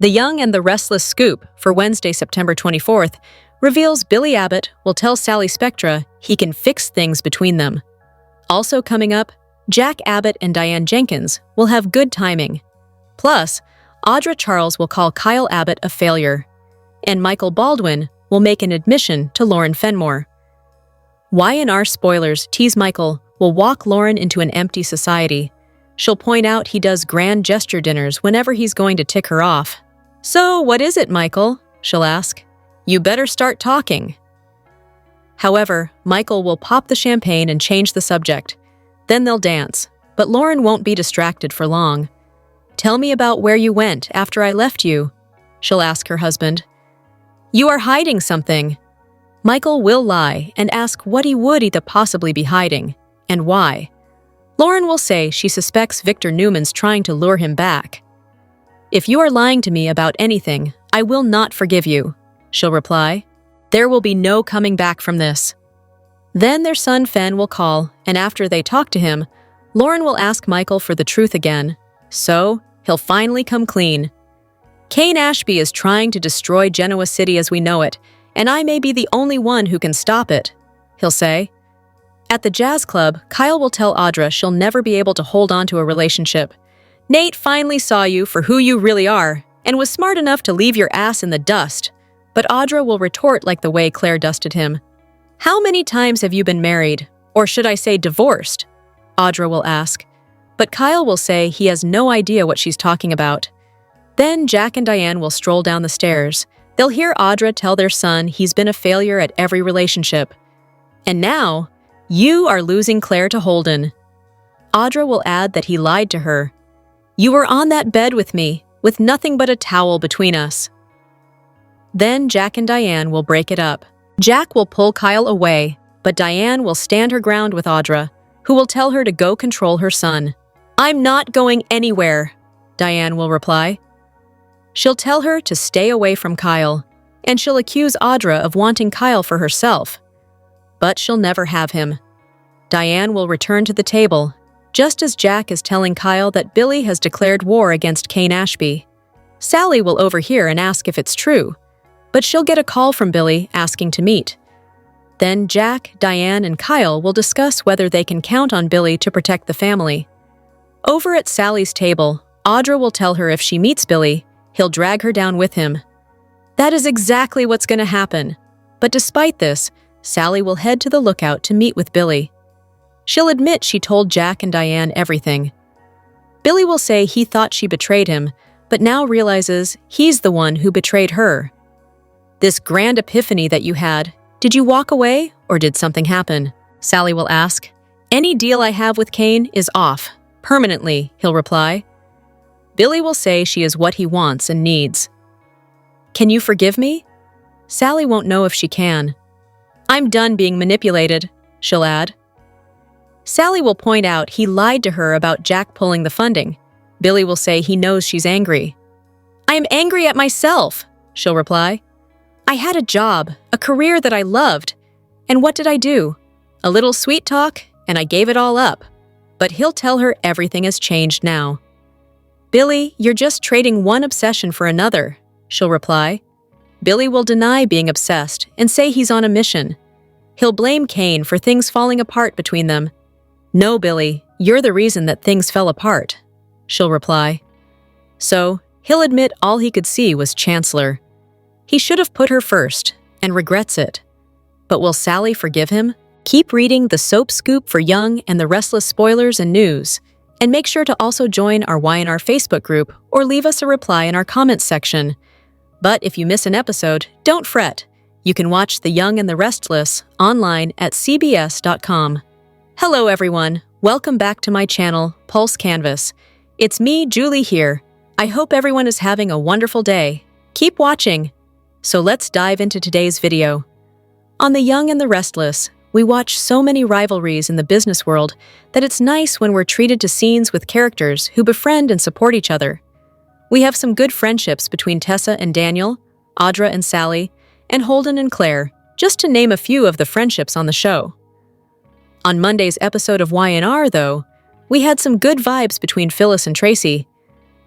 The Young and the Restless scoop for Wednesday, September 24th, reveals Billy Abbott will tell Sally Spectra he can fix things between them. Also coming up, Jack Abbott and Diane Jenkins will have good timing. Plus, Audra Charles will call Kyle Abbott a failure. And Michael Baldwin will make an admission to Lauren Fenmore. Y&R spoilers tease Michael will walk Lauren into an empty society. She'll point out he does grand gesture dinners whenever he's going to tick her off. "So, what is it, Michael?" she'll ask. "You better start talking." However, Michael will pop the champagne and change the subject. Then they'll dance, but Lauren won't be distracted for long. "Tell me about where you went after I left you," she'll ask her husband. "You are hiding something." Michael will lie and ask what he would either possibly be hiding, and why. Lauren will say she suspects Victor Newman's trying to lure him back. "If you are lying to me about anything, I will not forgive you," she'll reply. "There will be no coming back from this." Then their son Fen will call, and after they talk to him, Lauren will ask Michael for the truth again. So, he'll finally come clean. "Kane Ashby is trying to destroy Genoa City as we know it, and I may be the only one who can stop it," he'll say. At the jazz club, Kyle will tell Audra she'll never be able to hold on to a relationship. "Nate finally saw you for who you really are, and was smart enough to leave your ass in the dust." But Audra will retort like the way Claire dusted him. "How many times have you been married? Or should I say divorced?" Audra will ask. But Kyle will say he has no idea what she's talking about. Then Jack and Diane will stroll down the stairs. They'll hear Audra tell their son he's been a failure at every relationship. "And now, you are losing Clare to Holden." Audra will add that he lied to her. "You were on that bed with me, with nothing but a towel between us." Then Jack and Diane will break it up. Jack will pull Kyle away, but Diane will stand her ground with Audra, who will tell her to go control her son. "I'm not going anywhere," Diane will reply. She'll tell her to stay away from Kyle, and she'll accuse Audra of wanting Kyle for herself. But she'll never have him. Diane will return to the table, just as Jack is telling Kyle that Billy has declared war against Kane Ashby. Sally will overhear and ask if it's true, but she'll get a call from Billy asking to meet. Then Jack, Diane, and Kyle will discuss whether they can count on Billy to protect the family. Over at Sally's table, Audra will tell her if she meets Billy, he'll drag her down with him. That is exactly what's going to happen. But despite this, Sally will head to the lookout to meet with Billy. She'll admit she told Jack and Diane everything. Billy will say he thought she betrayed him, but now realizes he's the one who betrayed her. "This grand epiphany that you had, did you walk away or did something happen?" Sally will ask. "Any deal I have with Kane is off. Permanently," he'll reply. Billy will say she is what he wants and needs. "Can you forgive me?" Sally won't know if she can. "I'm done being manipulated," she'll add. Sally will point out he lied to her about Jack pulling the funding. Billy will say he knows she's angry. "I am angry at myself," she'll reply. "I had a job, a career that I loved. And what did I do? A little sweet talk, and I gave it all up." But he'll tell her everything has changed now. "Billy, you're just trading one obsession for another," she'll reply. Billy will deny being obsessed and say he's on a mission. He'll blame Kane for things falling apart between them. "No, Billy, you're the reason that things fell apart," she'll reply. So, he'll admit all he could see was Chancellor. He should have put her first, and regrets it. But will Sally forgive him? Keep reading the Soap Scoop for Young and the Restless spoilers and news, and make sure to also join our Y&R Facebook group or leave us a reply in our comments section. But if you miss an episode, don't fret. You can watch The Young and the Restless online at cbs.com. Hello everyone, welcome back to my channel, Pulse Canvas. It's me, Julie here. I hope everyone is having a wonderful day. Keep watching. So let's dive into today's video. On The Young and the Restless, we watch so many rivalries in the business world that it's nice when we're treated to scenes with characters who befriend and support each other. We have some good friendships between Tessa and Daniel, Audra and Sally, and Holden and Claire, just to name a few of the friendships on the show. On Monday's episode of Y&R, though, we had some good vibes between Phyllis and Tracy.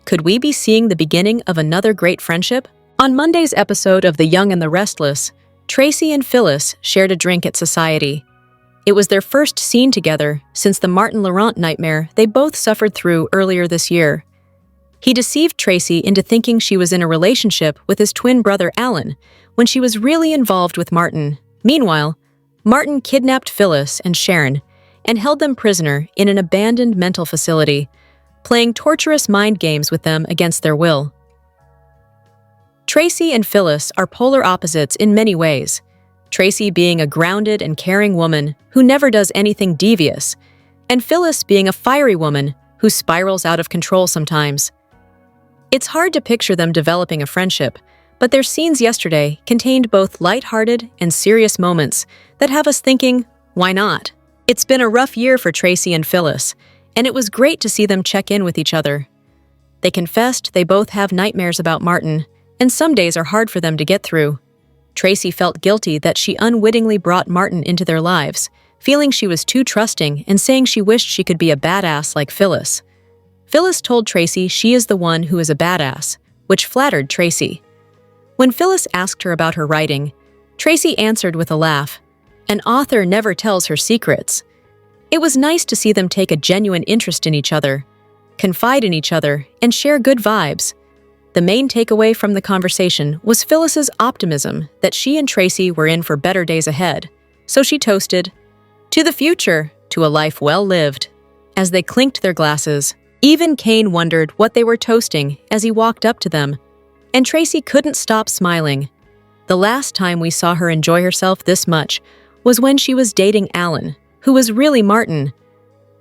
Could we be seeing the beginning of another great friendship? On Monday's episode of The Young and the Restless, Tracy and Phyllis shared a drink at Society. It was their first scene together since the Martin Laurent nightmare they both suffered through earlier this year. He deceived Tracy into thinking she was in a relationship with his twin brother Alan when she was really involved with Martin. Meanwhile, Martin kidnapped Phyllis and Sharon and held them prisoner in an abandoned mental facility, playing torturous mind games with them against their will. Tracy and Phyllis are polar opposites in many ways. Tracy being a grounded and caring woman who never does anything devious, and Phyllis being a fiery woman who spirals out of control sometimes. It's hard to picture them developing a friendship, but their scenes yesterday contained both lighthearted and serious moments that have us thinking, why not? It's been a rough year for Tracy and Phyllis, and it was great to see them check in with each other. They confessed they both have nightmares about Martin, and some days are hard for them to get through. Tracy felt guilty that she unwittingly brought Martin into their lives, feeling she was too trusting and saying she wished she could be a badass like Phyllis. Phyllis told Tracy she is the one who is a badass, which flattered Tracy. When Phyllis asked her about her writing, Tracy answered with a laugh, "An author never tells her secrets." It was nice to see them take a genuine interest in each other, confide in each other, and share good vibes. The main takeaway from the conversation was Phyllis's optimism that she and Tracy were in for better days ahead, so she toasted, "To the future, to a life well lived." As they clinked their glasses, even Kane wondered what they were toasting as he walked up to them, and Tracy couldn't stop smiling. The last time we saw her enjoy herself this much was when she was dating Alan, who was really Martin.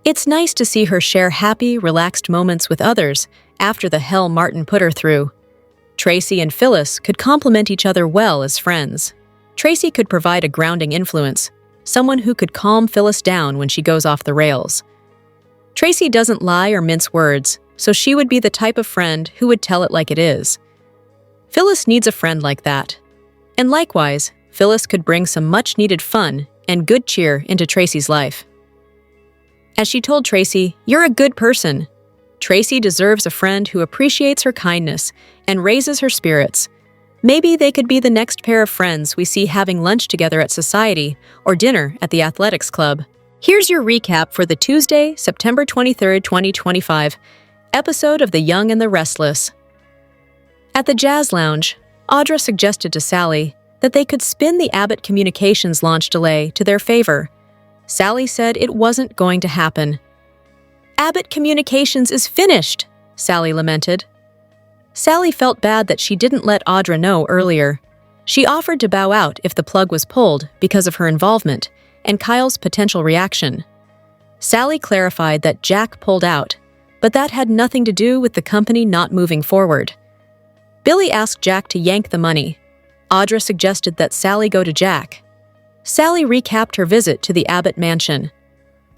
It's nice to see her share happy, relaxed moments with others after the hell Martin put her through. Tracy and Phyllis could complement each other well as friends. Tracy could provide a grounding influence, someone who could calm Phyllis down when she goes off the rails. Tracy doesn't lie or mince words, so she would be the type of friend who would tell it like it is. Phyllis needs a friend like that. And likewise, Phyllis could bring some much-needed fun and good cheer into Tracy's life. As she told Tracy, "You're a good person." Tracy deserves a friend who appreciates her kindness and raises her spirits. Maybe they could be the next pair of friends we see having lunch together at Society or dinner at the athletics club. Here's your recap for the Tuesday, September 23, 2025, episode of The Young and the Restless. At the Jazz Lounge, Audra suggested to Sally that they could spin the Abbott Communications launch delay to their favor. Sally said it wasn't going to happen. "Abbott Communications is finished," Sally lamented. Sally felt bad that she didn't let Audra know earlier. She offered to bow out if the plug was pulled because of her involvement and Kyle's potential reaction. Sally clarified that Jack pulled out, but that had nothing to do with the company not moving forward. Billy asked Jack to yank the money. Audra suggested that Sally go to Jack. Sally recapped her visit to the Abbott mansion.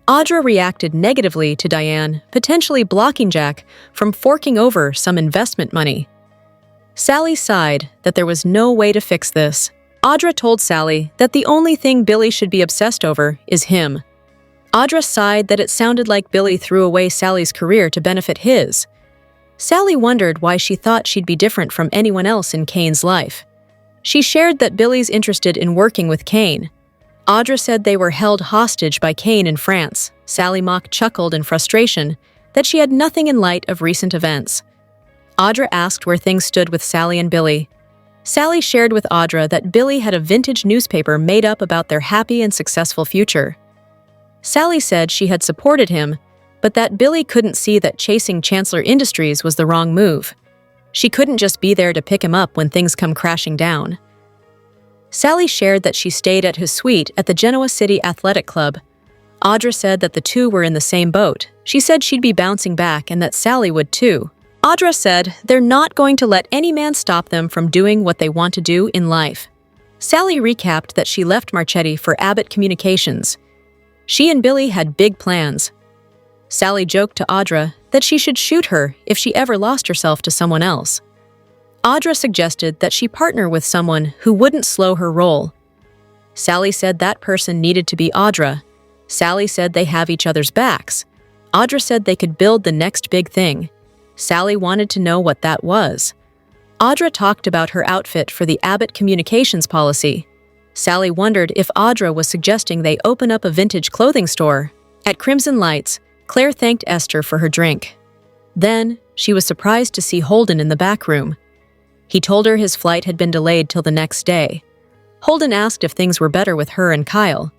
Audra reacted negatively to Diane potentially blocking Jack from forking over some investment money. Sally sighed that there was no way to fix this. Audra told Sally that the only thing Billy should be obsessed over is him. Audra sighed that it sounded like Billy threw away Sally's career to benefit his. Sally wondered why she thought she'd be different from anyone else in Kane's life. She shared that Billy's interested in working with Kane. Audra said they were held hostage by Kane in France. Sally Mock chuckled in frustration that she had nothing in light of recent events. Audra asked where things stood with Sally and Billy. Sally shared with Audra that Billy had a vintage newspaper made up about their happy and successful future. Sally said she had supported him, but that Billy couldn't see that chasing Chancellor Industries was the wrong move. She couldn't just be there to pick him up when things come crashing down. Sally shared that she stayed at his suite at the Genoa City Athletic Club. Audra said that the two were in the same boat. She said she'd be bouncing back and that Sally would too. Audra said they're not going to let any man stop them from doing what they want to do in life. Sally recapped that she left Marchetti for Abbott Communications. She and Billy had big plans. Sally joked to Audra that she should shoot her if she ever lost herself to someone else. Audra suggested that she partner with someone who wouldn't slow her roll. Sally said that person needed to be Audra. Sally said they have each other's backs. Audra said they could build the next big thing. Sally wanted to know what that was. Audra talked about her outfit for the Abbott communications policy. Sally wondered if Audra was suggesting they open up a vintage clothing store. At Crimson Lights, Clare thanked Esther for her drink. Then, she was surprised to see Holden in the back room. He told her his flight had been delayed till the next day. Holden asked if things were better with her and Kyle.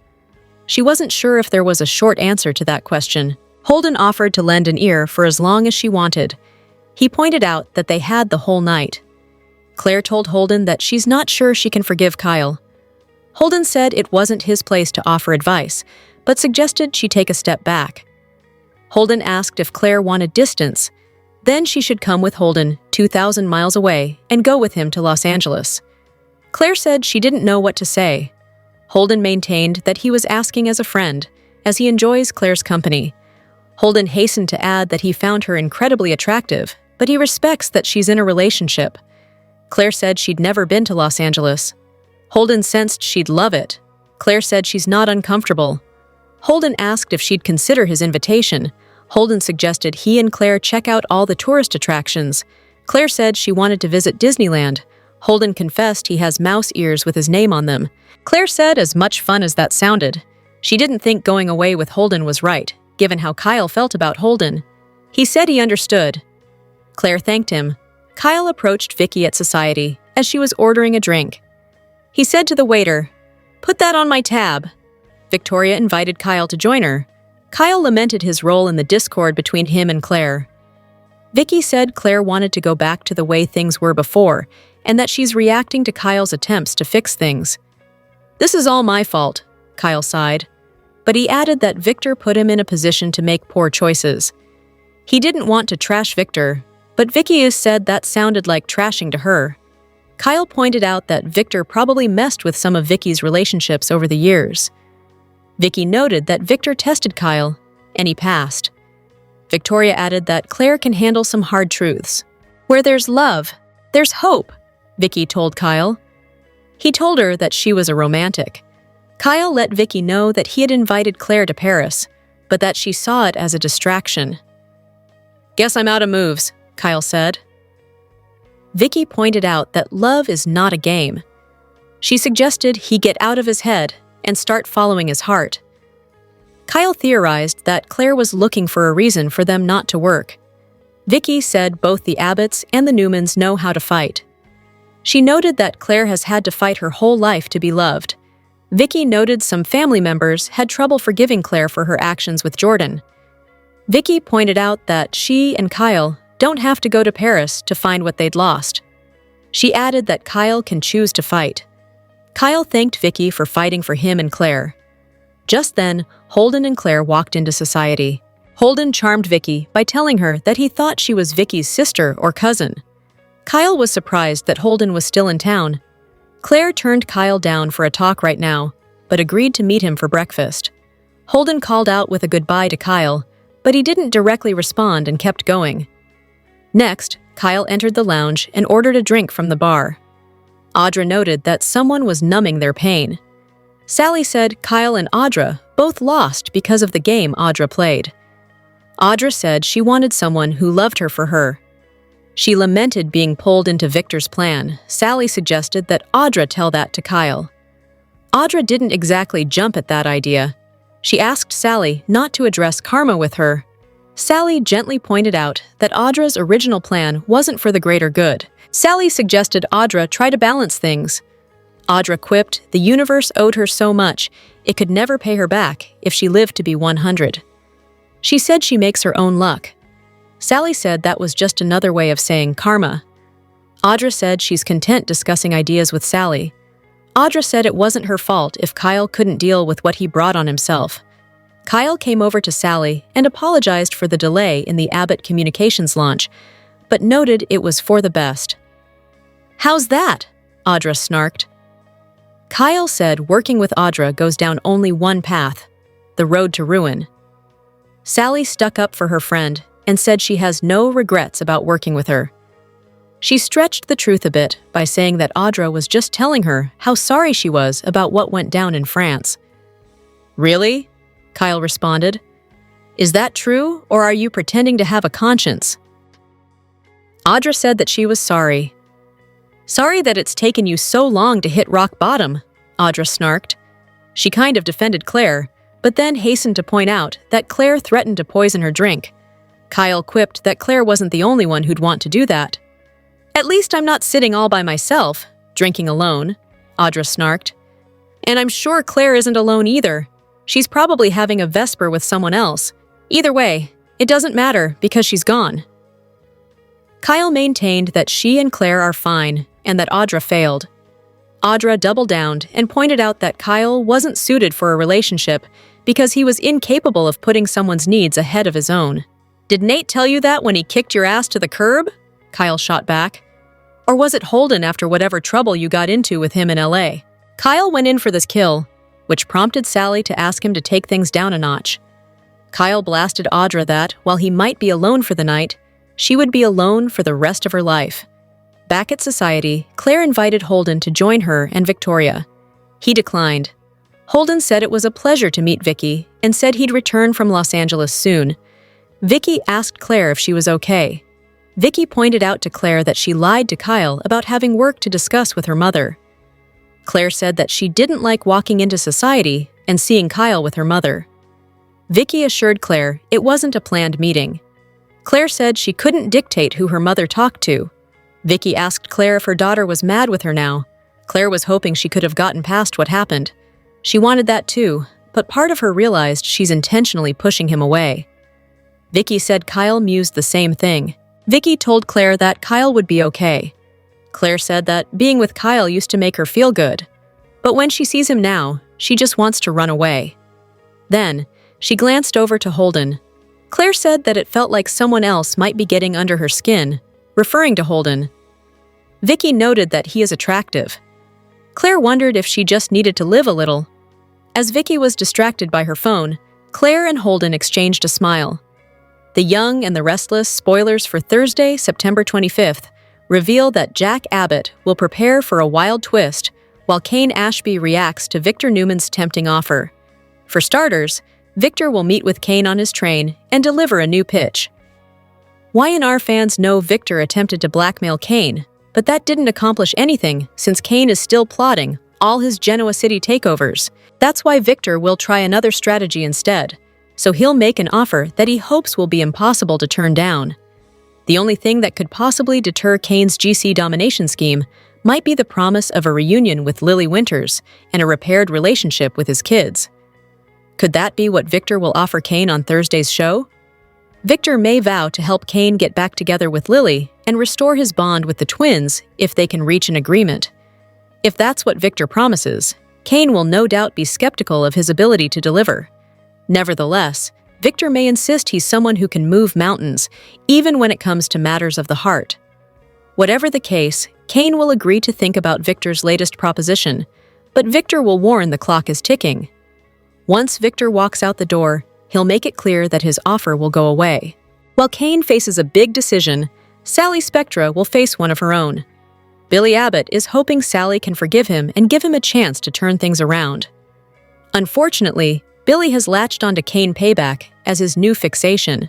She wasn't sure if there was a short answer to that question. Holden offered to lend an ear for as long as she wanted. He pointed out that they had the whole night. Clare told Holden that she's not sure she can forgive Kyle. Holden said it wasn't his place to offer advice, but suggested she take a step back. Holden asked if Clare wanted distance. Then she should come with Holden 2,000 miles away and go with him to Los Angeles. Clare said she didn't know what to say. Holden maintained that he was asking as a friend, as he enjoys Clare's company. Holden hastened to add that he found her incredibly attractive, but he respects that she's in a relationship. Clare said she'd never been to Los Angeles. Holden sensed she'd love it. Clare said she's not uncomfortable. Holden asked if she'd consider his invitation. Holden suggested he and Clare check out all the tourist attractions. Clare said she wanted to visit Disneyland. Holden confessed he has mouse ears with his name on them. Clare said as much fun as that sounded, she didn't think going away with Holden was right, given how Kyle felt about Holden. He said he understood. Clare thanked him. Kyle approached Vicky at Society as she was ordering a drink. He said to the waiter, "Put that on my tab." Victoria invited Kyle to join her. Kyle lamented his role in the discord between him and Clare. Vicky said Clare wanted to go back to the way things were before, and that she's reacting to Kyle's attempts to fix things. "This is all my fault," Kyle sighed. But he added that Victor put him in a position to make poor choices. He didn't want to trash Victor, but Vicky said that sounded like trashing to her. Kyle pointed out that Victor probably messed with some of Vicky's relationships over the years. Vicky noted that Victor tested Kyle, and he passed. Victoria added that Clare can handle some hard truths. "Where there's love, there's hope," Vicky told Kyle. He told her that she was a romantic. Kyle let Vicky know that he had invited Clare to Paris, but that she saw it as a distraction. "Guess I'm out of moves," Kyle said. Vicky pointed out that love is not a game. She suggested he get out of his head and start following his heart. Kyle theorized that Clare was looking for a reason for them not to work. Vicky said both the Abbotts and the Newmans know how to fight. She noted that Clare has had to fight her whole life to be loved. Vicky noted some family members had trouble forgiving Clare for her actions with Jordan. Vicky pointed out that she and Kyle don't have to go to Paris to find what they'd lost. She added that Kyle can choose to fight. Kyle thanked Vicky for fighting for him and Clare. Just then, Holden and Clare walked into Society. Holden charmed Vicky by telling her that he thought she was Vicky's sister or cousin. Kyle was surprised that Holden was still in town. Clare turned Kyle down for a talk right now, but agreed to meet him for breakfast. Holden called out with a goodbye to Kyle, but he didn't directly respond and kept going. Next, Kyle entered the lounge and ordered a drink from the bar. Audra noted that someone was numbing their pain. Sally said Kyle and Audra both lost because of the game Audra played. Audra said she wanted someone who loved her for her. She lamented being pulled into Victor's plan. Sally suggested that Audra tell that to Kyle. Audra didn't exactly jump at that idea. She asked Sally not to address karma with her. Sally gently pointed out that Audra's original plan wasn't for the greater good. Sally suggested Audra try to balance things. Audra quipped the universe owed her so much, it could never pay her back if she lived to be 100. She said she makes her own luck. Sally said that was just another way of saying karma. Audra said she's content discussing ideas with Sally. Audra said it wasn't her fault if Kyle couldn't deal with what he brought on himself. Kyle came over to Sally and apologized for the delay in the Abbott Communications launch, but noted it was for the best. "How's that?" Audra snarked. Kyle said working with Audra goes down only one path, the road to ruin. Sally stuck up for her friend and said she has no regrets about working with her. She stretched the truth a bit by saying that Audra was just telling her how sorry she was about what went down in France. "Really?" Kyle responded. "Is that true, or are you pretending to have a conscience?" Audra said that she was sorry. "Sorry that it's taken you so long to hit rock bottom," Audra snarked. She kind of defended Clare, but then hastened to point out that Clare threatened to poison her drink. Kyle quipped that Clare wasn't the only one who'd want to do that. "At least I'm not sitting all by myself, drinking alone," Audra snarked. "And I'm sure Clare isn't alone either. She's probably having a vesper with someone else. Either way, it doesn't matter because she's gone." Kyle maintained that she and Clare are fine and that Audra failed. Audra double-downed and pointed out that Kyle wasn't suited for a relationship because he was incapable of putting someone's needs ahead of his own. "Did Nate tell you that when he kicked your ass to the curb?" Kyle shot back. "Or was it Holden after whatever trouble you got into with him in LA?" Kyle went in for this kill, which prompted Sally to ask him to take things down a notch. Kyle blasted Audra that, while he might be alone for the night, she would be alone for the rest of her life. Back at Society, Clare invited Holden to join her and Victoria. He declined. Holden said it was a pleasure to meet Vicky and said he'd return from Los Angeles soon. Vicky asked Clare if she was okay. Vicky pointed out to Clare that she lied to Kyle about having work to discuss with her mother. Clare said that she didn't like walking into Society and seeing Kyle with her mother. Vicky assured Clare it wasn't a planned meeting. Clare said she couldn't dictate who her mother talked to. Vicky asked Clare if her daughter was mad with her now. Clare was hoping she could have gotten past what happened. She wanted that too, but part of her realized she's intentionally pushing him away. Vicky said Kyle mused the same thing. Vicky told Clare that Kyle would be okay. Clare said that being with Kyle used to make her feel good, but when she sees him now, she just wants to run away. Then, she glanced over to Holden. Clare said that it felt like someone else might be getting under her skin, referring to Holden. Vicky noted that he is attractive. Clare wondered if she just needed to live a little. As Vicky was distracted by her phone, Clare and Holden exchanged a smile. The Young and the Restless spoilers for Thursday, September 25th, reveal that Jack Abbott will prepare for a wild twist while Kane Ashby reacts to Victor Newman's tempting offer. For starters, Victor will meet with Kane on his train and deliver a new pitch. Y&R fans know Victor attempted to blackmail Kane, but that didn't accomplish anything since Kane is still plotting all his Genoa City takeovers. That's why Victor will try another strategy instead, so he'll make an offer that he hopes will be impossible to turn down. The only thing that could possibly deter Kane's GC domination scheme might be the promise of a reunion with Lily Winters and a repaired relationship with his kids. Could that be what Victor will offer Kane on Thursday's show? Victor may vow to help Kane get back together with Lily and restore his bond with the twins if they can reach an agreement. If that's what Victor promises, Kane will no doubt be skeptical of his ability to deliver. Nevertheless, Victor may insist he's someone who can move mountains, even when it comes to matters of the heart. Whatever the case, Kane will agree to think about Victor's latest proposition, but Victor will warn the clock is ticking. Once Victor walks out the door, he'll make it clear that his offer will go away. While Kane faces a big decision, Sally Spectra will face one of her own. Billy Abbott is hoping Sally can forgive him and give him a chance to turn things around. Unfortunately, Billy has latched onto Kane payback as his new fixation.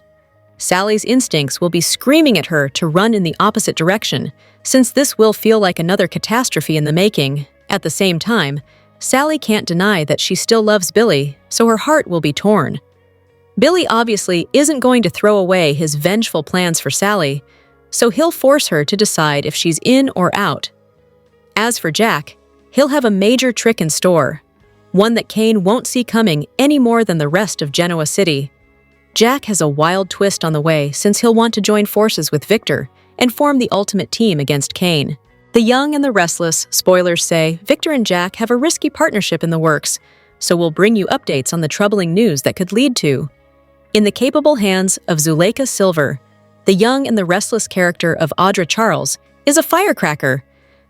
Sally's instincts will be screaming at her to run in the opposite direction, since this will feel like another catastrophe in the making. At the same time, Sally can't deny that she still loves Billy, so her heart will be torn. Billy obviously isn't going to throw away his vengeful plans for Sally, so he'll force her to decide if she's in or out. As for Jack, he'll have a major trick in store, one that Kane won't see coming any more than the rest of Genoa City. Jack has a wild twist on the way since he'll want to join forces with Victor and form the ultimate team against Kane. The Young and the Restless spoilers say Victor and Jack have a risky partnership in the works, so we'll bring you updates on the troubling news that could lead to. In the capable hands of Zuleika Silver, the Young and the Restless character of Audra Charles is a firecracker.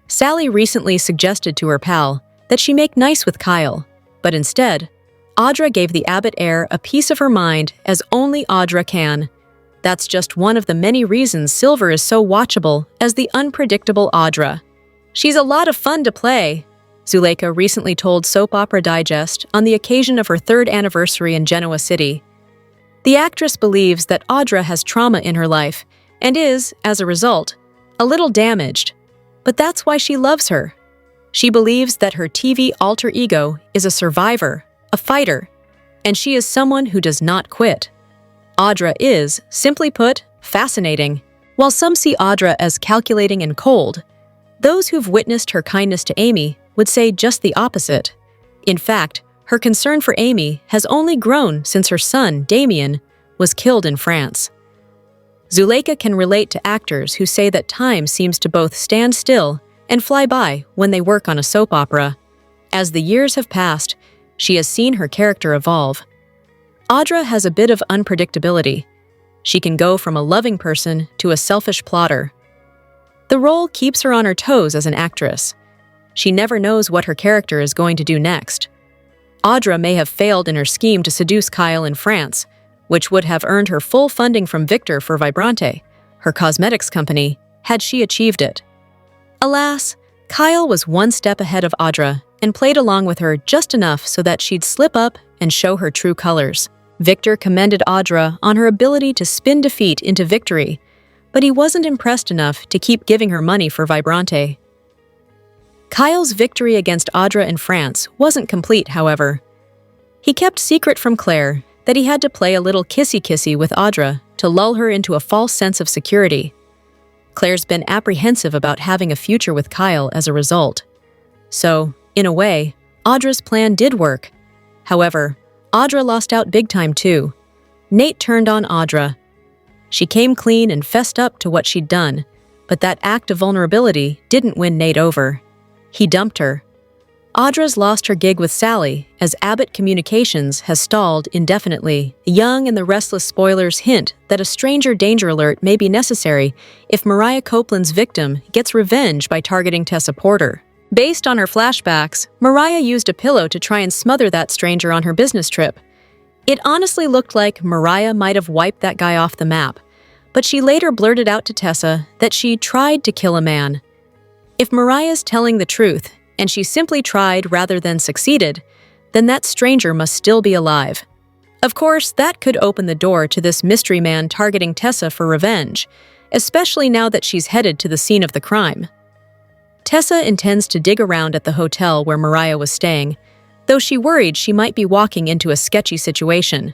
Sally recently suggested to her pal that she make nice with Kyle, but instead, Audra gave the Abbott heir a piece of her mind as only Audra can. That's just one of the many reasons Silver is so watchable as the unpredictable Audra. She's a lot of fun to play, Zuleika recently told Soap Opera Digest on the occasion of her 3rd anniversary in Genoa City. The actress believes that Audra has trauma in her life and is, as a result, a little damaged. But that's why she loves her. She believes that her TV alter ego is a survivor, a fighter, and she is someone who does not quit. Audra is, simply put, fascinating. While some see Audra as calculating and cold, those who've witnessed her kindness to Amy would say just the opposite. In fact, her concern for Amy has only grown since her son, Damien, was killed in France. Zuleika can relate to actors who say that time seems to both stand still and fly by when they work on a soap opera. As the years have passed, she has seen her character evolve. Audra has a bit of unpredictability. She can go from a loving person to a selfish plotter. The role keeps her on her toes as an actress. She never knows what her character is going to do next. Audra may have failed in her scheme to seduce Kyle in France, which would have earned her full funding from Victor for Vibrante, her cosmetics company, had she achieved it. Alas, Kyle was one step ahead of Audra and played along with her just enough so that she'd slip up and show her true colors. Victor commended Audra on her ability to spin defeat into victory, but he wasn't impressed enough to keep giving her money for Vibrante. Kyle's victory against Audra in France wasn't complete, however. He kept secret from Clare that he had to play a little kissy-kissy with Audra to lull her into a false sense of security. Clare's been apprehensive about having a future with Kyle as a result. So, in a way, Audra's plan did work. However, Audra lost out big time too. Nate turned on Audra. She came clean and fessed up to what she'd done, but that act of vulnerability didn't win Nate over. He dumped her. Audra's lost her gig with Sally as Abbott Communications has stalled indefinitely. The Young and the Restless spoilers hint that a stranger danger alert may be necessary if Mariah Copeland's victim gets revenge by targeting Tessa Porter. Based on her flashbacks, Mariah used a pillow to try and smother that stranger on her business trip. It honestly looked like Mariah might have wiped that guy off the map, but she later blurted out to Tessa that she tried to kill a man. If Mariah's telling the truth, and she simply tried rather than succeeded, then that stranger must still be alive. Of course, that could open the door to this mystery man targeting Tessa for revenge, especially now that she's headed to the scene of the crime. Tessa intends to dig around at the hotel where Mariah was staying, though she worried she might be walking into a sketchy situation.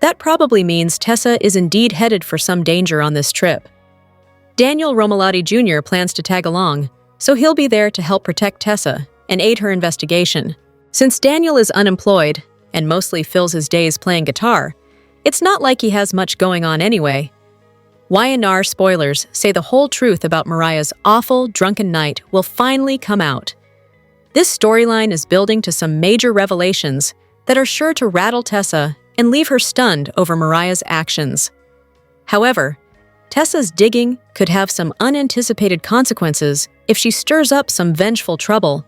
That probably means Tessa is indeed headed for some danger on this trip. Daniel Romalotti Jr. plans to tag along, so he'll be there to help protect Tessa and aid her investigation. Since Daniel is unemployed and mostly fills his days playing guitar, it's not like he has much going on anyway. Y&R spoilers say the whole truth about Mariah's awful, drunken night will finally come out. This storyline is building to some major revelations that are sure to rattle Tessa and leave her stunned over Mariah's actions. However, Tessa's digging could have some unanticipated consequences if she stirs up some vengeful trouble.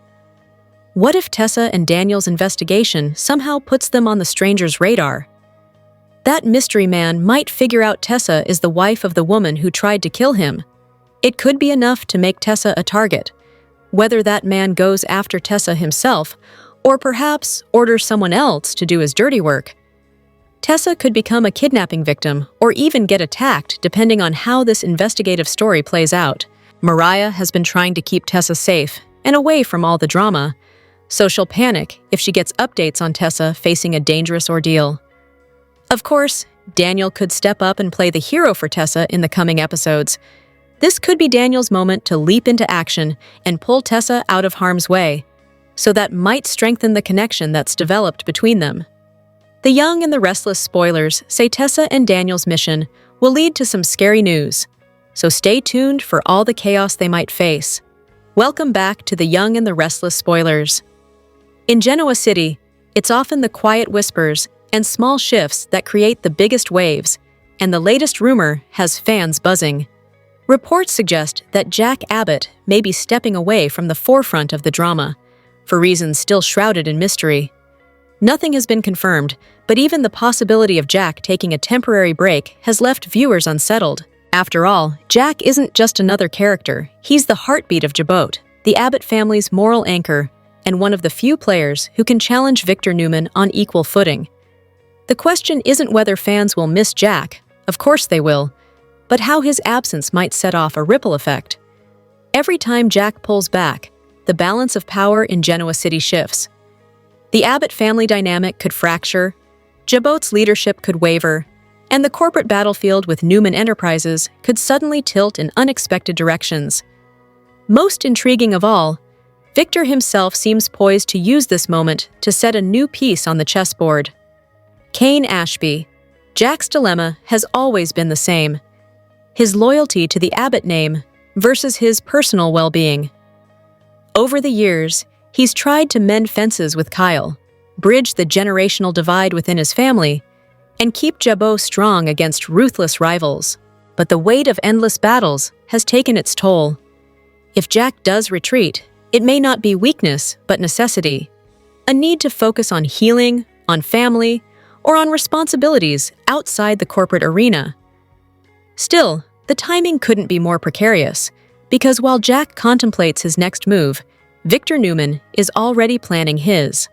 What if Tessa and Daniel's investigation somehow puts them on the stranger's radar? That mystery man might figure out Tessa is the wife of the woman who tried to kill him. It could be enough to make Tessa a target, whether that man goes after Tessa himself or perhaps orders someone else to do his dirty work. Tessa could become a kidnapping victim or even get attacked depending on how this investigative story plays out. Mariah has been trying to keep Tessa safe and away from all the drama, so she'll panic if she gets updates on Tessa facing a dangerous ordeal. Of course, Daniel could step up and play the hero for Tessa in the coming episodes. This could be Daniel's moment to leap into action and pull Tessa out of harm's way, so that might strengthen the connection that's developed between them. The Young and the Restless spoilers say Tessa and Daniel's mission will lead to some scary news, so stay tuned for all the chaos they might face. Welcome back to the Young and the Restless spoilers. In Genoa City, it's often the quiet whispers and small shifts that create the biggest waves, and the latest rumor has fans buzzing. Reports suggest that Jack Abbott may be stepping away from the forefront of the drama, for reasons still shrouded in mystery. Nothing has been confirmed, but even the possibility of Jack taking a temporary break has left viewers unsettled. After all, Jack isn't just another character, he's the heartbeat of Jabot, the Abbott family's moral anchor, and one of the few players who can challenge Victor Newman on equal footing. The question isn't whether fans will miss Jack, of course they will, but how his absence might set off a ripple effect. Every time Jack pulls back, the balance of power in Genoa City shifts. The Abbott family dynamic could fracture, Jabot's leadership could waver, and the corporate battlefield with Newman Enterprises could suddenly tilt in unexpected directions. Most intriguing of all, Victor himself seems poised to use this moment to set a new piece on the chessboard. Cain Ashby. Jack's dilemma has always been the same: his loyalty to the Abbott name versus his personal well-being. Over the years, he's tried to mend fences with Kyle, bridge the generational divide within his family, and keep Jabot strong against ruthless rivals. But the weight of endless battles has taken its toll. If Jack does retreat, it may not be weakness, but necessity. A need to focus on healing, on family, or on responsibilities outside the corporate arena. Still, the timing couldn't be more precarious, because while Jack contemplates his next move, Victor Newman is already planning his.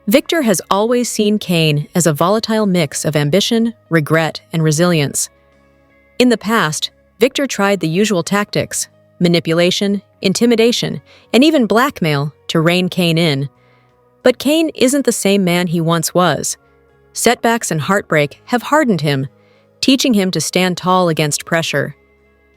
Victor has always seen Cain as a volatile mix of ambition, regret, and resilience. In the past, Victor tried the usual tactics: manipulation, intimidation, and even blackmail to rein Cain in. But Cain isn't the same man he once was. Setbacks and heartbreak have hardened him, teaching him to stand tall against pressure.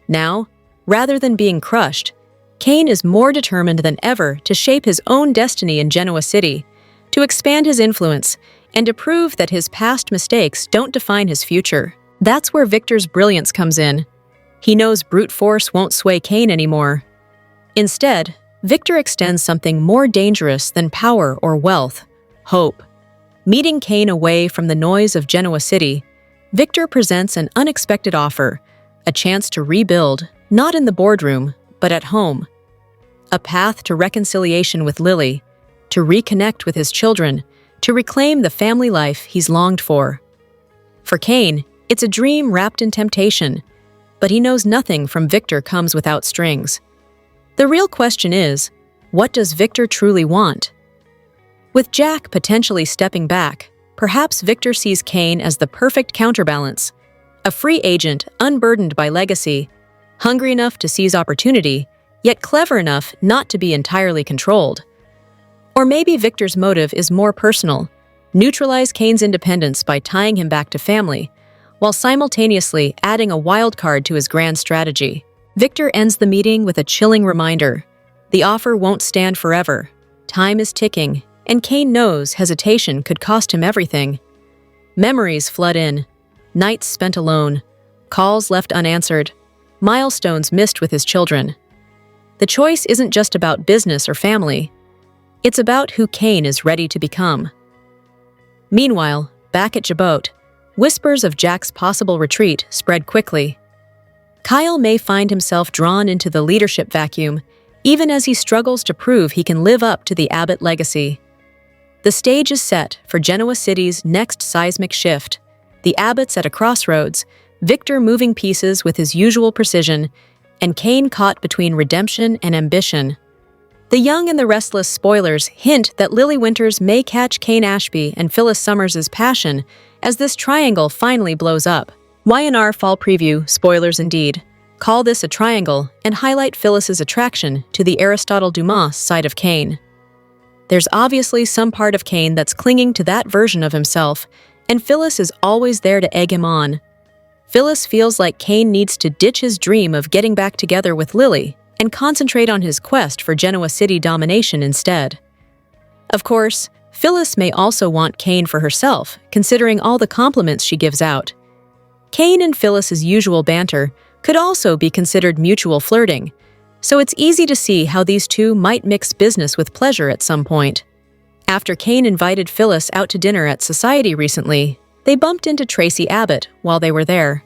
Now, rather than being crushed, Cain is more determined than ever to shape his own destiny in Genoa City, to expand his influence, and to prove that his past mistakes don't define his future. That's where Victor's brilliance comes in. He knows brute force won't sway Cain anymore. Instead, Victor extends something more dangerous than power or wealth: hope. Meeting Cain away from the noise of Genoa City, Victor presents an unexpected offer: a chance to rebuild, not in the boardroom, but at home. A path to reconciliation with Lily, to reconnect with his children, to reclaim the family life he's longed for. For Cain, it's a dream wrapped in temptation, but he knows nothing from Victor comes without strings. The real question is, what does Victor truly want? With Jack potentially stepping back, perhaps Victor sees Cain as the perfect counterbalance: a free agent unburdened by legacy, hungry enough to seize opportunity, yet clever enough not to be entirely controlled. Or maybe Victor's motive is more personal: neutralize Cain's independence by tying him back to family, while simultaneously adding a wild card to his grand strategy. Victor ends the meeting with a chilling reminder: the offer won't stand forever. Time is ticking, and Cain knows hesitation could cost him everything. Memories flood in: nights spent alone, calls left unanswered, milestones missed with his children. The choice isn't just about business or family. It's about who Cain is ready to become. Meanwhile, back at Jabot, whispers of Jack's possible retreat spread quickly. Kyle may find himself drawn into the leadership vacuum, even as he struggles to prove he can live up to the Abbott legacy. The stage is set for Genoa City's next seismic shift: the Abbotts at a crossroads, Victor moving pieces with his usual precision, and Cain caught between redemption and ambition. The young and the restless spoilers hint that Lily Winters may catch Cain Ashby and Phyllis Summers's passion as this triangle finally blows up. Y&R Fall Preview, spoilers indeed, call this a triangle and highlight Phyllis's attraction to the Aristotle Dumas side of Cain. There's obviously some part of Cain that's clinging to that version of himself, and Phyllis is always there to egg him on. Phyllis feels like Cain needs to ditch his dream of getting back together with Lily and concentrate on his quest for Genoa City domination instead. Of course, Phyllis may also want Cain for herself, considering all the compliments she gives out. Cain and Phyllis's usual banter could also be considered mutual flirting, so it's easy to see how these two might mix business with pleasure at some point. After Cain invited Phyllis out to dinner at Society recently, they bumped into Tracy Abbott while they were there.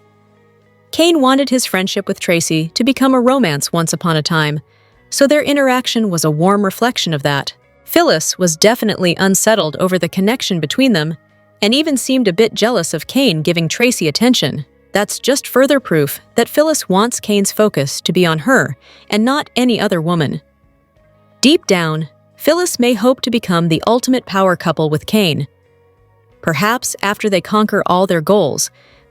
Cain wanted his friendship with Tracy to become a romance once upon a time, so their interaction was a warm reflection of that. Phyllis was definitely unsettled over the connection between them, and even seemed a bit jealous of Cain giving Tracy attention. That's just further proof that Phyllis wants Cain's focus to be on her and not any other woman. Deep down, Phyllis may hope to become the ultimate power couple with Cain. Perhaps after they conquer all their goals,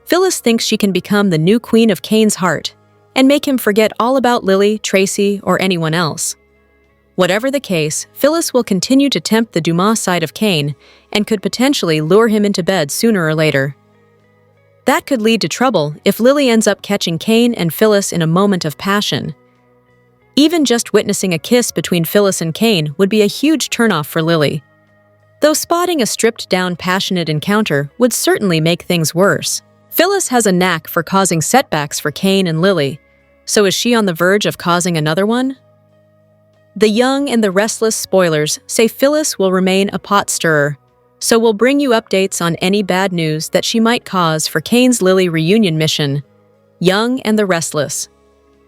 Phyllis thinks she can become the new queen of Kane's heart and make him forget all about Lily, Tracy, or anyone else. Whatever the case, Phyllis will continue to tempt the Dumas side of Kane and could potentially lure him into bed sooner or later. That could lead to trouble if Lily ends up catching Kane and Phyllis in a moment of passion. Even just witnessing a kiss between Phyllis and Kane would be a huge turnoff for Lily, though spotting a stripped-down, passionate encounter would certainly make things worse. Phyllis has a knack for causing setbacks for Kane and Lily, so is she on the verge of causing another one? The Young and the Restless spoilers say Phyllis will remain a pot stirrer, so we'll bring you updates on any bad news that she might cause for Kane's Lily reunion mission. Young and the Restless.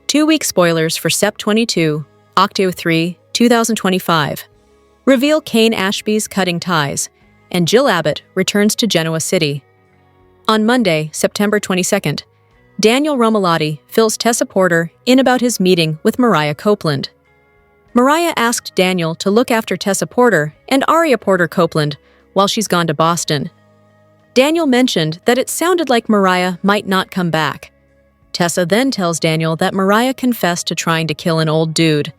2-week spoilers for Sep 22, Octo 3, 2025. Reveal Kane Ashby's cutting ties, and Jill Abbott returns to Genoa City. On Monday, September 22nd, Daniel Romalotti fills Tessa Porter in about his meeting with Mariah Copeland. Mariah asked Daniel to look after Tessa Porter and Aria Porter Copeland while she's gone to Boston. Daniel mentioned that it sounded like Mariah might not come back. Tessa then tells Daniel that Mariah confessed to trying to kill an old dude.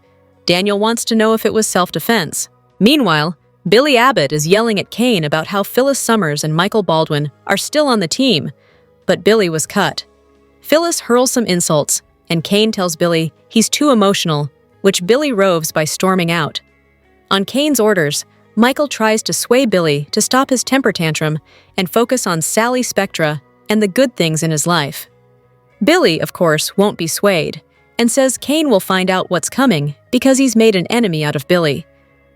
Daniel wants to know if it was self-defense. Meanwhile, Billy Abbott is yelling at Kane about how Phyllis Summers and Michael Baldwin are still on the team, but Billy was cut. Phyllis hurls some insults, and Kane tells Billy he's too emotional, which Billy roves by storming out. On Kane's orders, Michael tries to sway Billy to stop his temper tantrum and focus on Sally Spectra and the good things in his life. Billy, of course, won't be swayed, and says Kane will find out what's coming because he's made an enemy out of Billy.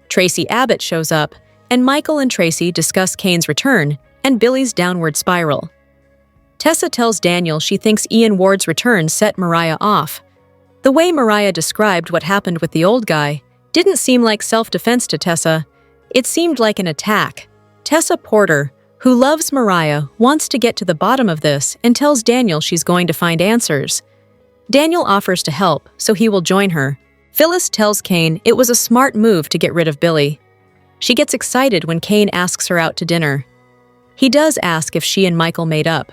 Tracy Abbott shows up, and Michael and Tracy discuss Kane's return and Billy's downward spiral. Tessa tells Daniel she thinks Ian Ward's return set Mariah off. The way Mariah described what happened with the old guy didn't seem like self-defense to Tessa. It seemed like an attack. Tessa Porter, who loves Mariah, wants to get to the bottom of this and tells Daniel she's going to find answers. Daniel offers to help, so he will join her. Phyllis tells Kane it was a smart move to get rid of Billy. She gets excited when Kane asks her out to dinner. He does ask if she and Michael made up.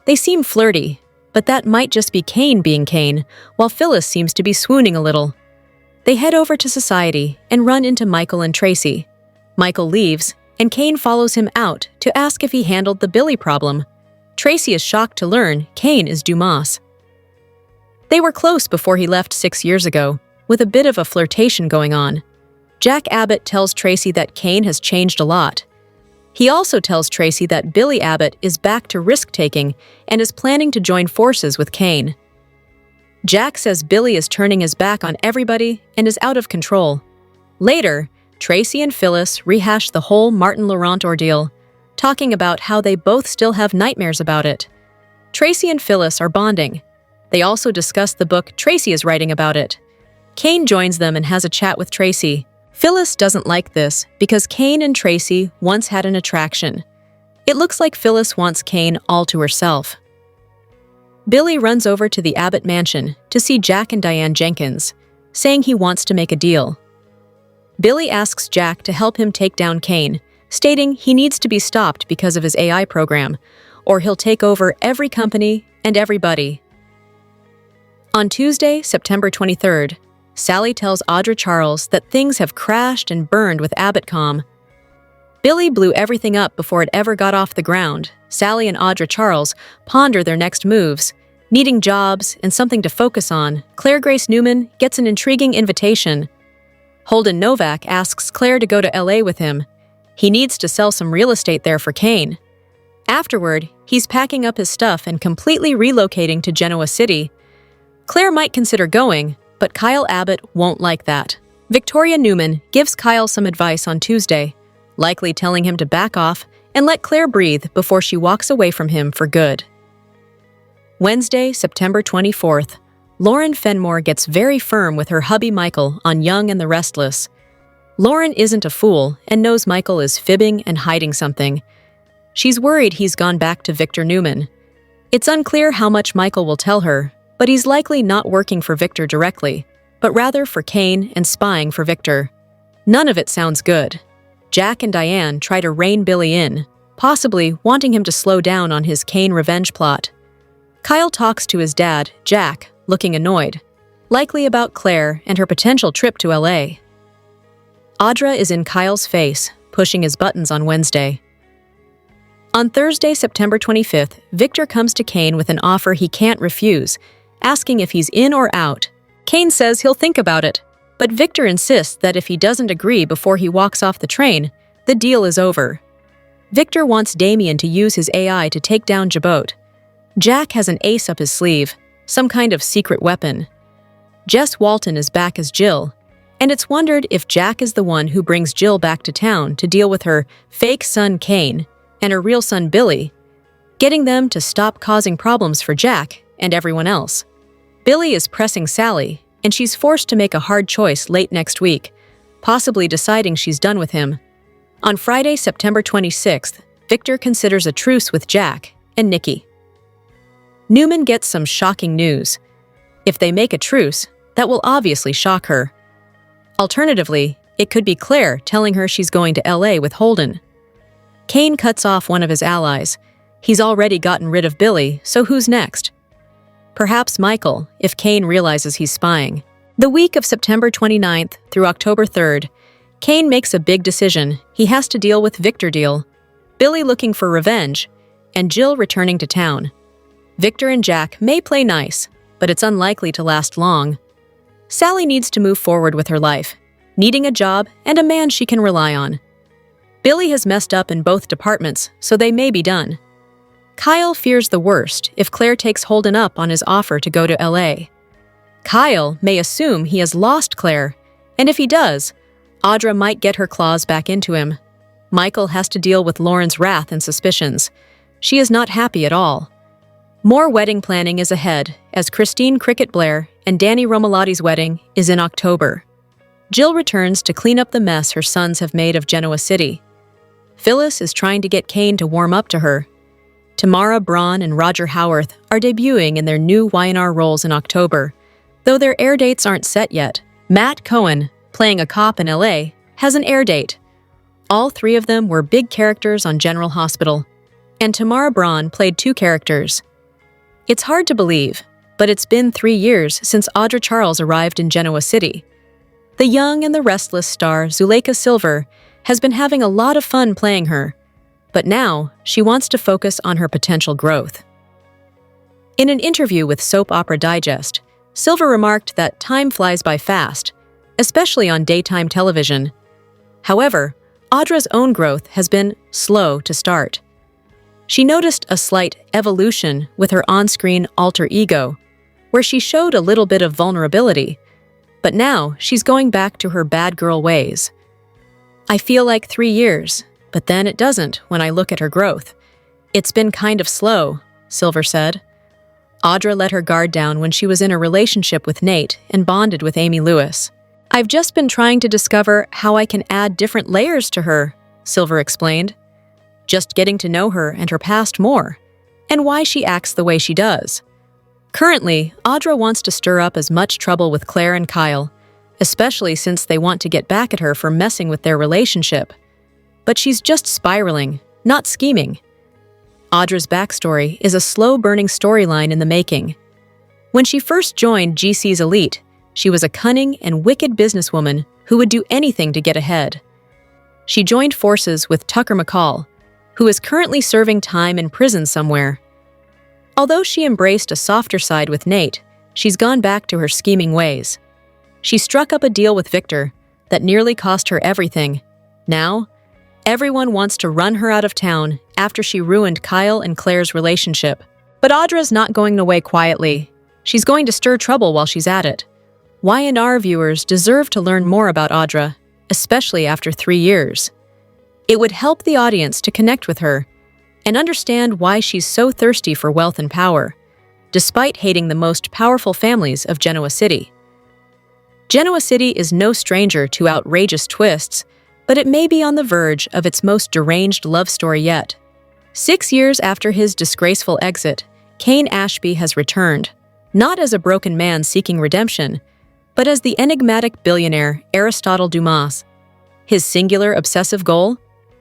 They seem flirty, but that might just be Kane being Kane, while Phyllis seems to be swooning a little. They head over to Society and run into Michael and Tracy. Michael leaves, and Kane follows him out to ask if he handled the Billy problem. Tracy is shocked to learn Kane is Dumas. They were close before he left 6 years ago, with a bit of a flirtation going on. Jack Abbott tells Tracy that Kane has changed a lot. He also tells Tracy that Billy Abbott is back to risk-taking and is planning to join forces with Kane. Jack says Billy is turning his back on everybody and is out of control. Later, Tracy and Phyllis rehash the whole Martin Laurent ordeal, talking about how they both still have nightmares about it. Tracy and Phyllis are bonding. They also discuss the book Tracy is writing about it. Kane joins them and has a chat with Tracy. Phyllis doesn't like this because Kane and Tracy once had an attraction. It looks like Phyllis wants Kane all to herself. Billy runs over to the Abbott mansion to see Jack and Diane Jenkins, saying he wants to make a deal. Billy asks Jack to help him take down Kane, stating he needs to be stopped because of his AI program, or he'll take over every company and everybody. On Tuesday, September 23rd, Sally tells Audra Charles that things have crashed and burned with AbbottCom. Billy blew everything up before it ever got off the ground. Sally and Audra Charles ponder their next moves. Needing jobs and something to focus on, Claire Grace Newman gets an intriguing invitation. Holden Novak asks Claire to go to LA with him. He needs to sell some real estate there for Kane. Afterward, he's packing up his stuff and completely relocating to Genoa City. Claire might consider going, but Kyle Abbott won't like that. Victoria Newman gives Kyle some advice on Tuesday, likely telling him to back off and let Claire breathe before she walks away from him for good. Wednesday, September 24th, Lauren Fenmore gets very firm with her hubby Michael on Young and the Restless. Lauren isn't a fool and knows Michael is fibbing and hiding something. She's worried he's gone back to Victor Newman. It's unclear how much Michael will tell her, but he's likely not working for Victor directly, but rather for Kane and spying for Victor. None of it sounds good. Jack and Diane try to rein Billy in. possibly wanting him to slow down on his Kane revenge plot. Kyle talks to his dad, Jack, looking annoyed, likely about Claire and her potential trip to LA. Audra is in Kyle's face, pushing his buttons on Wednesday. On Thursday, September 25th, Victor comes to Kane with an offer he can't refuse, asking if he's in or out. Kane says he'll think about it, but Victor insists that if he doesn't agree before he walks off the train, the deal is over. Victor wants Damien to use his AI to take down Jabot. Jack has an ace up his sleeve, some kind of secret weapon. Jess Walton is back as Jill, and it's wondered if Jack is the one who brings Jill back to town to deal with her fake son Kane and her real son Billy, getting them to stop causing problems for Jack and everyone else. Billy is pressing Sally, and she's forced to make a hard choice late next week, possibly deciding she's done with him. On Friday, September 26th, Victor considers a truce with Jack and Nikki. Newman gets some shocking news. If they make a truce, that will obviously shock her. Alternatively, it could be Claire telling her she's going to LA with Holden. Kane cuts off one of his allies. He's already gotten rid of Billy, so who's next? Perhaps Michael, if Kane realizes he's spying. The week of September 29th through October 3rd, Kane makes a big decision. He has to deal with Victor deal, Billy looking for revenge, and Jill returning to town. Victor and Jack may play nice, but it's unlikely to last long. Sally needs to move forward with her life, needing a job and a man she can rely on. Billy has messed up in both departments, so they may be done. Kyle fears the worst if Claire takes Holden up on his offer to go to LA. Kyle may assume he has lost Claire, and if he does, Audra might get her claws back into him. Michael has to deal with Lauren's wrath and suspicions. She is not happy at all. More wedding planning is ahead, as Christine Cricket Blair and Danny Romalotti's wedding is in October. Jill returns to clean up the mess her sons have made of Genoa City. Phyllis is trying to get Kane to warm up to her. Tamara Braun and Roger Howarth are debuting in their new Y&R roles in October, though their air dates aren't set yet. Matt Cohen, playing a cop in LA, has an air date. All three of them were big characters on General Hospital, and Tamara Braun played 2 characters. It's hard to believe, but it's been 3 years since Audra Charles arrived in Genoa City. The young and the restless star Zuleika Silver has been having a lot of fun playing her, but now she wants to focus on her potential growth. In an interview with Soap Opera Digest, Silver remarked that time flies by fast, especially on daytime television. However, Audra's own growth has been slow to start. She noticed a slight evolution with her on-screen alter ego, where she showed a little bit of vulnerability, but now she's going back to her bad girl ways. I feel like 3 years, but then it doesn't when I look at her growth. It's been kind of slow, Silver said. Audra let her guard down when she was in a relationship with Nate and bonded with Amy Lewis. I've just been trying to discover how I can add different layers to her, Silver explained. Just getting to know her and her past more, and why she acts the way she does. Currently, Audra wants to stir up as much trouble with Claire and Kyle, especially since they want to get back at her for messing with their relationship. But she's just spiraling, not scheming. Audra's backstory is a slow-burning storyline in the making. When she first joined GC's elite, she was a cunning and wicked businesswoman who would do anything to get ahead. She joined forces with Tucker McCall, who is currently serving time in prison somewhere. Although she embraced a softer side with Nate, she's gone back to her scheming ways. She struck up a deal with Victor that nearly cost her everything. Now, everyone wants to run her out of town after she ruined Kyle and Claire's relationship. But Audra's not going away quietly. She's going to stir trouble while she's at it. Y&R viewers deserve to learn more about Audra, especially after 3 years. It would help the audience to connect with her and understand why she's so thirsty for wealth and power, despite hating the most powerful families of Genoa City. Genoa City is no stranger to outrageous twists, but it may be on the verge of its most deranged love story yet. 6 years after his disgraceful exit, Kane Ashby has returned, not as a broken man seeking redemption, but as the enigmatic billionaire Aristotle Dumas. His singular obsessive goal?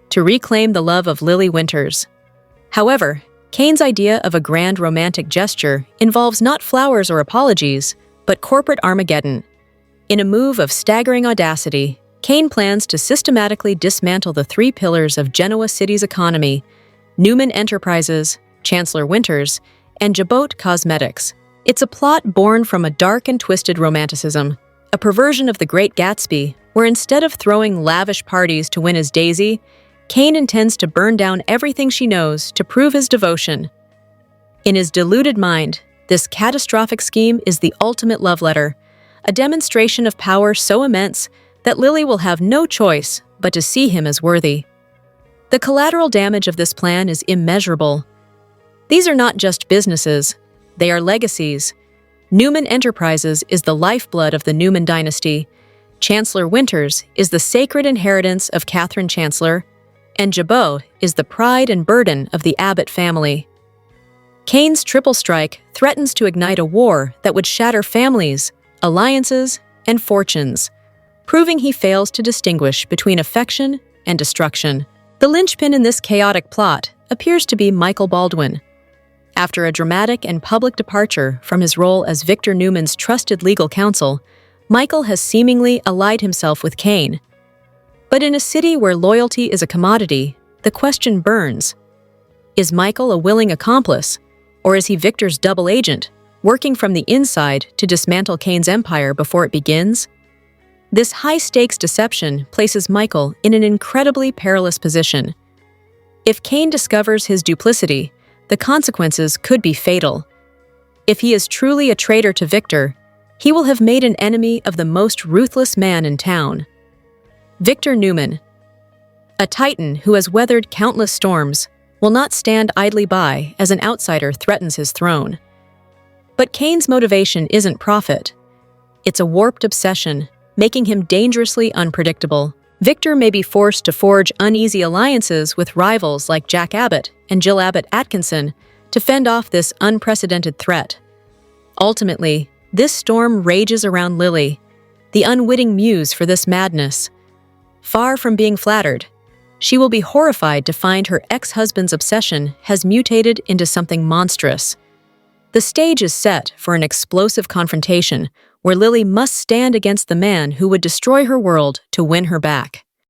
to reclaim the love of Lily Winters. However, Kane's idea of a grand romantic gesture involves not flowers or apologies, but corporate Armageddon. In a move of staggering audacity, Kane plans to systematically dismantle the three pillars of Genoa City's economy: Newman Enterprises, Chancellor Winters, and Jabot Cosmetics. It's a plot born from a dark and twisted romanticism, a perversion of The Great Gatsby, where instead of throwing lavish parties to win his Daisy, Kane intends to burn down everything she knows to prove his devotion. In his deluded mind, this catastrophic scheme is the ultimate love letter, a demonstration of power so immense that Lily will have no choice but to see him as worthy. The collateral damage of this plan is immeasurable. These are not just businesses, they are legacies. Newman Enterprises is the lifeblood of the Newman dynasty, Chancellor Winters is the sacred inheritance of Catherine Chancellor, and Jabot is the pride and burden of the Abbott family. Kane's triple strike threatens to ignite a war that would shatter families, alliances, and fortunes, proving he fails to distinguish between affection and destruction. The linchpin in this chaotic plot appears to be Michael Baldwin. After a dramatic and public departure from his role as Victor Newman's trusted legal counsel, Michael has seemingly allied himself with Kane. But in a city where loyalty is a commodity, the question burns. Is Michael a willing accomplice, or is he Victor's double agent, working from the inside to dismantle Kane's empire before it begins? This high-stakes deception places Michael in an incredibly perilous position. If Kane discovers his duplicity, the consequences could be fatal. If he is truly a traitor to Victor, he will have made an enemy of the most ruthless man in town. Victor Newman, a titan who has weathered countless storms, will not stand idly by as an outsider threatens his throne. But Kane's motivation isn't profit. It's a warped obsession, making him dangerously unpredictable. Victor may be forced to forge uneasy alliances with rivals like Jack Abbott and Jill Abbott Atkinson to fend off this unprecedented threat. Ultimately, this storm rages around Lily, the unwitting muse for this madness. Far from being flattered, she will be horrified to find her ex-husband's obsession has mutated into something monstrous. The stage is set for an explosive confrontation where Lily must stand against the man who would destroy her world to win her back.